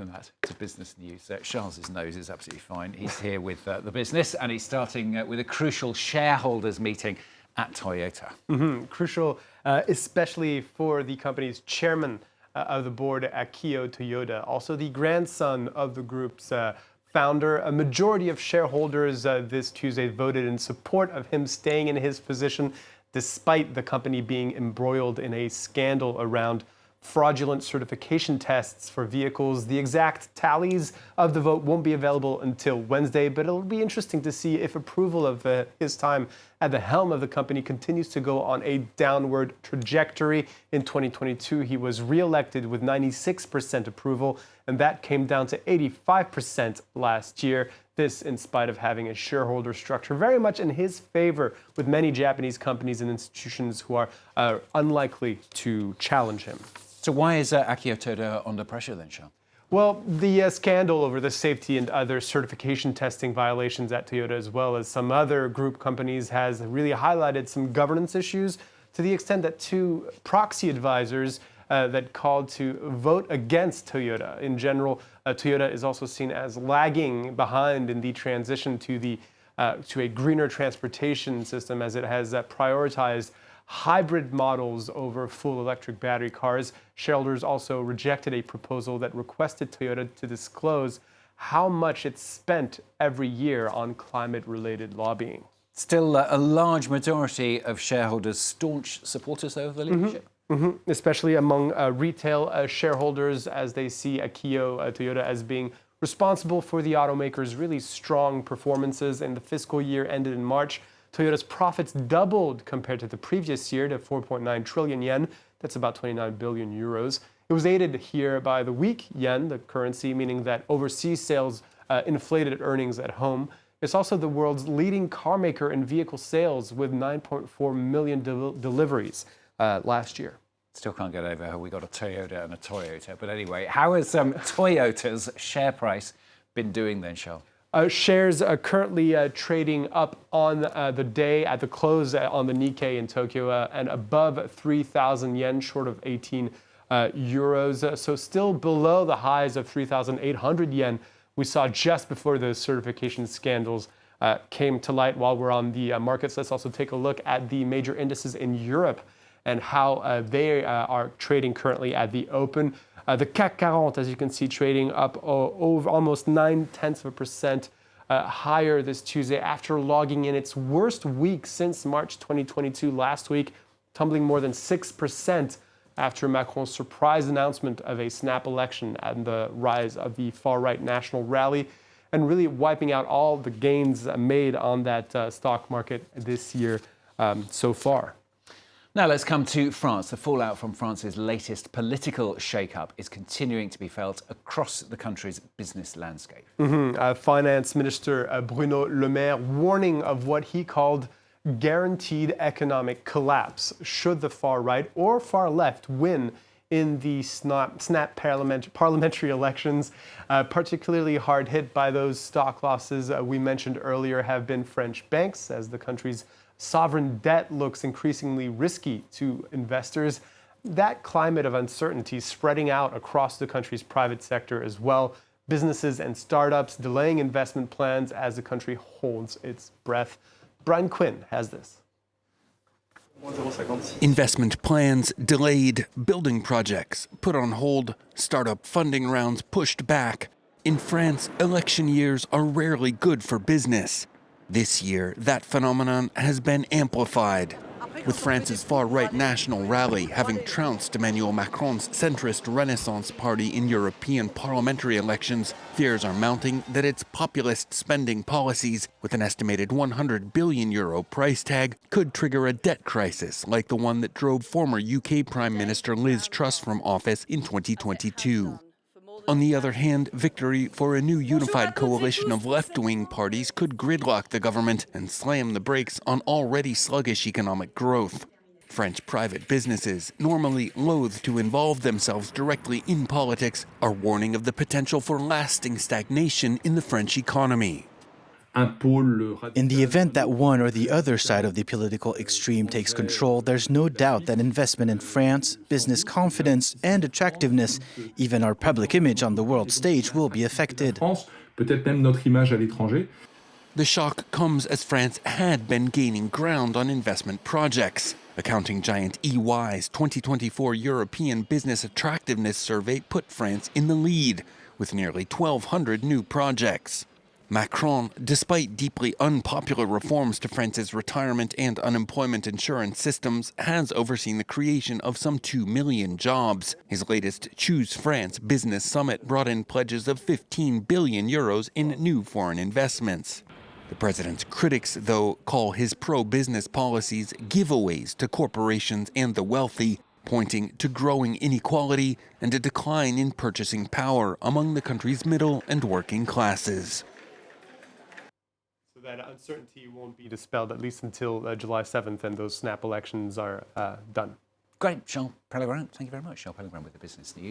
welcome that to business news. Charles's nose is absolutely fine. He's here with the business, and he's starting with a crucial shareholders meeting at Toyota. Crucial, especially for the company's chairman of the board, Akio Toyoda, also the grandson of the group's founder. A majority of shareholders this Tuesday voted in support of him staying in his position, despite the company being embroiled in a scandal around fraudulent certification tests for vehicles. The exact tallies of the vote won't be available until Wednesday, but it'll be interesting to see if approval of his time at the helm of the company continues to go on a downward trajectory. In 2022, he was re-elected with 96% approval, and that came down to 85% last year. This in spite of having a shareholder structure very much in his favor, with many Japanese companies and institutions who are unlikely to challenge him. So why is Akio Toyoda under pressure then, Charles? Well, the scandal over the safety and other certification testing violations at Toyota, as well as some other group companies, has really highlighted some governance issues, to the extent that two proxy advisors that called to vote against Toyota. In general, Toyota is also seen as lagging behind in the transition to a greener transportation system, as it has prioritized hybrid models over full electric battery cars. Shareholders also rejected a proposal that requested Toyota to disclose how much it spent every year on climate-related lobbying. Still, a large majority of shareholders staunch supporters of the leadership. Especially among retail shareholders, as they see Akio Toyoda as being responsible for the automaker's really strong performances. In the fiscal year ended in March, Toyota's profits doubled compared to the previous year to 4.9 trillion yen. That's about 29 billion euros. It was aided here by the weak yen, the currency, meaning that overseas sales inflated earnings at home. It's also the world's leading car maker in vehicle sales, with 9.4 million deliveries last year. Still can't get over how we got a Toyota and a Toyota. But anyway, how has Toyota's share price been doing then, Charles? Shares are currently trading up on the day at the close on the Nikkei in Tokyo and above 3,000 yen, short of 18 euros. So still below the highs of 3,800 yen we saw just before the certification scandals came to light. While we're on the markets, let's also take a look at the major indices in Europe and how they are trading currently at the open. The CAC 40, as you can see, trading up over almost 0.9% higher this Tuesday after logging in its worst week since March 2022 last week, tumbling more than 6% after Macron's surprise announcement of a snap election and the rise of the far-right national rally, and really wiping out all the gains made on that stock market this year so far. Now let's come to France. The fallout from France's latest political shake-up is continuing to be felt across the country's business landscape. Finance Minister Bruno Le Maire warning of what he called guaranteed economic collapse should the far right or far left win in the snap parliamentary elections. Particularly hard hit by those stock losses we mentioned earlier have been French banks, as the country's sovereign debt looks increasingly risky to investors. That climate of uncertainty spreading out across the country's private sector as well. Businesses and startups delaying investment plans as the country holds its breath. Bryan Quinn has this. Investment plans delayed, building projects put on hold, startup funding rounds pushed back. In France, election years are rarely good for business. This year, that phenomenon has been amplified, with France's far-right national rally having trounced Emmanuel Macron's centrist Renaissance Party in European parliamentary elections. Fears are mounting that its populist spending policies, with an estimated 100 billion euro price tag, could trigger a debt crisis like the one that drove former UK Prime Minister Liz Truss from office in 2022. On the other hand, victory for a new unified coalition of left-wing parties could gridlock the government and slam the brakes on already sluggish economic growth. French private businesses, normally loath to involve themselves directly in politics, are warning of the potential for lasting stagnation in the French economy. In the event that one or the other side of the political extreme takes control, there's no doubt that investment in France, business confidence and attractiveness, even our public image on the world stage will be affected. The shock comes as France had been gaining ground on investment projects. Accounting giant EY's 2024 European Business Attractiveness Survey put France in the lead, with nearly 1,200 new projects. Macron, despite deeply unpopular reforms to France's retirement and unemployment insurance systems, has overseen the creation of some 2 million jobs. His latest Choose France Business Summit brought in pledges of 15 billion euros in new foreign investments. The president's critics, though, call his pro-business policies giveaways to corporations and the wealthy, pointing to growing inequality and a decline in purchasing power among the country's middle and working classes. So that uncertainty won't be dispelled at least until July 7th and those snap elections are done. Great, Charles Pellegrin. Thank you very much. Charles Pellegrin with the Business News.